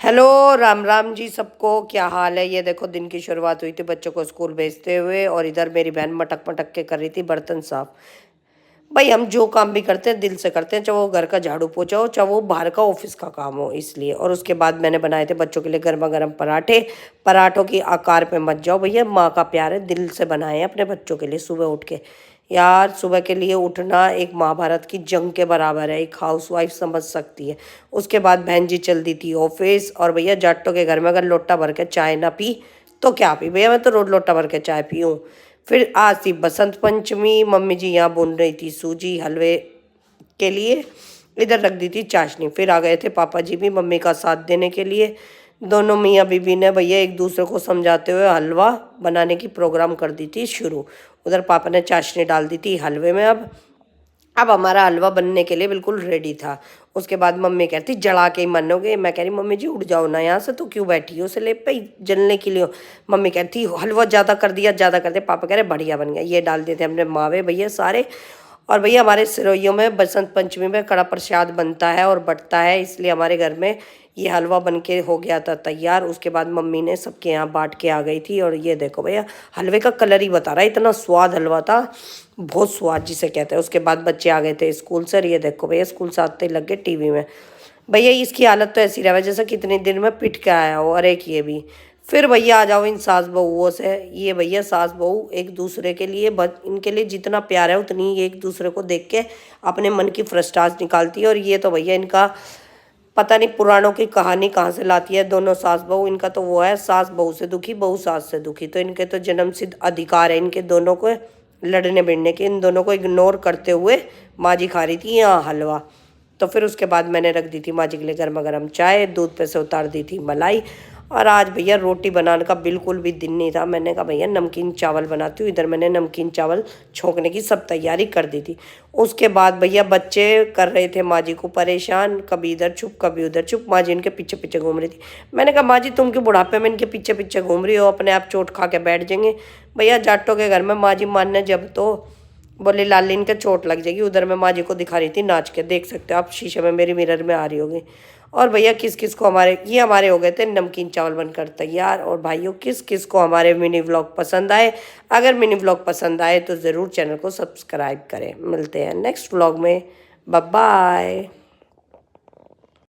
Hello, Ram Ram ji सबको। क्या हाल है? ये देखो दिन की शुरुआत हुई थी बच्चों को स्कूल भेजते हुए, और इधर मेरी बहन मटक मटक के कर रही थी बर्तन साफ। भाई हम जो काम भी करते हैं दिल से करते हैं, चाहे वो घर का झाड़ू पोछा हो, चाहे वो बाहर का ऑफिस का काम हो, इसलिए। और उसके बाद मैंने बनाए थे बच्चों के लिए गर्मा गर्म पराठे। पराठों की आकार पे मत जाओ भैया, माँ का प्यार है, दिल से बनाए हैं अपने बच्चों के लिए। सुबह उठ के यार, सुबह के लिए उठना एक महाभारत की जंग के बराबर है, एक हाउसवाइफ समझ सकती है। उसके बाद बहन जी चल दी थी ऑफिस, और भैया जाटों के घर में अगर लोटा भर के चाय ना पी तो क्या पी भैया, मैं तो रोज लोटा भर के चाय पीऊँ। फिर आज थी बसंत पंचमी, मम्मी जी यहाँ बुन रही थी सूजी हलवे के लिए, इधर रख दी थी चाशनी। फिर आ गए थे पापा जी भी मम्मी का साथ देने के लिए। दोनों मियाँ बीबी ने भैया एक दूसरे को समझाते हुए हलवा बनाने की प्रोग्राम कर दी थी शुरू। उधर पापा ने चाशनी डाल दी थी हलवे में। अब हमारा हलवा बनने के लिए बिल्कुल रेडी था। उसके बाद मम्मी कहती जला के ही मानोगे। मैं कह रही मम्मी जी उठ जाओ ना यहाँ से, तो क्यों बैठी हो, उसे ले पे जलने के लिए हो। मम्मी कहती हलवा ज़्यादा कर दिया, ज़्यादा कर दिया। पापा कह रहे बढ़िया बन गया। ये डाल देते हमने मावे भैया सारे। और भैया हमारे सिरोइयों में बसंत पंचमी में कड़ा प्रसाद बनता है और बंटता है, इसलिए हमारे घर में ये हलवा बन के हो गया था तैयार। उसके बाद मम्मी ने सबके यहाँ बांट के आ गई थी। और ये देखो भैया, हलवे का कलर ही बता रहा है, इतना स्वाद हलवा था, बहुत स्वाद जिसे कहते हैं। उसके बाद बच्चे आ गए थे स्कूल से। ये देखो भैया, स्कूल से आते ही लग गए टीवी में। भैया इसकी हालत तो ऐसी रहे जैसे कितने दिन में पिट के आया हो। और एक ये भी। फिर भैया आ जाओ इन सास बहुओं से। ये भैया सास बहू एक दूसरे के लिए इनके लिए जितना प्यार है उतनी एक दूसरे को देख के अपने मन की फ्रस्टास निकालती है। और ये तो भैया इनका पता नहीं पुराणों की कहानी कहाँ से लाती है दोनों सास बहू। इनका तो वो है, सास बहू से दुखी, बहू सास से दुखी। तो इनके तो जन्म सिद्ध अधिकार है इनके दोनों को लड़ने भिड़ने के। इन दोनों को इग्नोर करते हुए माँ जी खा रही थी यहाँ हलवा। तो फिर उसके बाद मैंने रख दी थी माँ जी के लिए गर्मा गर्म चाय, दूध पे से उतार दी थी मलाई। और आज भैया रोटी बनाने का बिल्कुल भी दिन नहीं था। मैंने कहा भैया नमकीन चावल बनाती हूँ। इधर मैंने नमकीन चावल छोंकने की सब तैयारी कर दी थी। उसके बाद भैया बच्चे कर रहे थे माँ जी को परेशान, कभी इधर चुप कभी उधर चुप। माँ जी इनके पीछे पीछे घूम रही थी। मैंने कहा माँ जी तुम क्यों बुढ़ापे में इनके पीछे पीछे घूम रही हो, अपने आप चोट खा के बैठ जाएंगे। भैया जाटों के घर में माँ जी मानने जब तो बोले लाली इनके चोट लग जाएगी। उधर मैं माँ जी को दिखा रही थी नाच के, देख सकते हो आप शीशे में मेरी मिरर में आ रही होगी। और भैया किस किस को हमारे हो गए थे नमकीन चावल बनकर तैयार। और भाइयों किस किस को हमारे मिनी व्लॉग पसंद आए, अगर मिनी व्लॉग पसंद आए तो ज़रूर चैनल को सब्सक्राइब करें। मिलते हैं नेक्स्ट व्लॉग में, बाय बाय।